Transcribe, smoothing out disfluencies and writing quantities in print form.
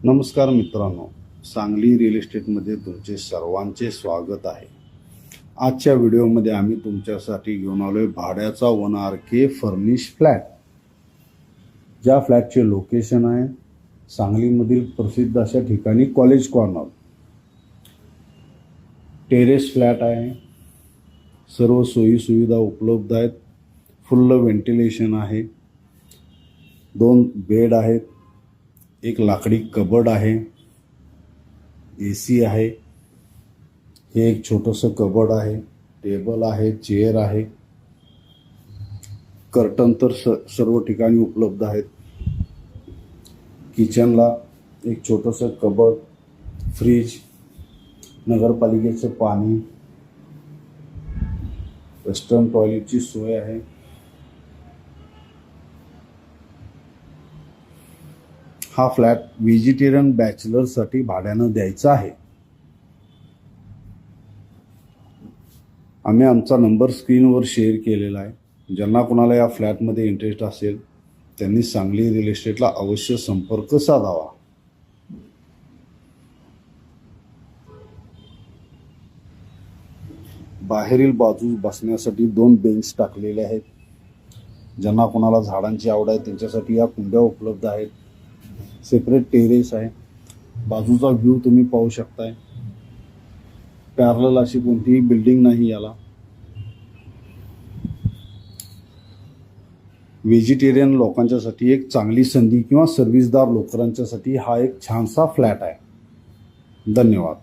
नमस्कार मित्रांनो, सांगली रिअल इस्टेटमध्ये तुमचे सर्वांचे स्वागत आहे। आजच्या व्हिडिओमध्ये आम्ही तुमच्यासाठी घेऊन आलोय भाड्याचा 1 RK फर्निश फ्लॅट। ज्या फ्लॅटचे लोकेशन आहे सांगलीमधील प्रसिद्ध अशा ठिकाणी कॉलेज कॉर्नर। टेरेस फ्लॅट आहे, सर्व सोयी सुविधा उपलब्ध आहेत, फुल्ल व्हेंटिलेशन आहे, 2 बेड आहेत, एक लाकडी कबड आहे, AC आहे, हे एक छोटंसं कबड आहे, टेबल आहे, चेअर आहे, कर्टन तर सर्व ठिकाणी उपलब्ध आहेत। किचनला एक छोटंसं कबड, फ्रीज, नगरपालिकेचं पाणी, वेस्टर्न टॉयलेटची सोय आहे। हा फ्लॅट व्हेजिटेरियन बॅचलरसाठी भाड्यानं द्यायचा आहे। आम्ही आमचा नंबर स्क्रीनवर शेअर केलेला आहे। ज्यांना कोणाला या फ्लॅटमध्ये इंटरेस्ट असेल त्यांनी सांगली रिअल इस्टेटला अवश्य संपर्क साधावा। बाहेरील बाजूस बसण्यासाठी 2 बेंच टाकलेले आहेत। ज्यांना कोणाला झाडांची आवड आहे त्यांच्यासाठी या कुंड्या उपलब्ध आहेत। सेपरेट टेरेस आहे, बाजूचा व्ह्यू तुम्ही पाहू शकताय। पॅरलल अशी कोणतीही बिल्डिंग नाही याला। व्हेजिटेरियन लोकांच्यासाठी एक चांगली संधी किंवा सर्व्हिसदार लोकांच्यासाठी हा एक छानसा फ्लॅट आहे। धन्यवाद।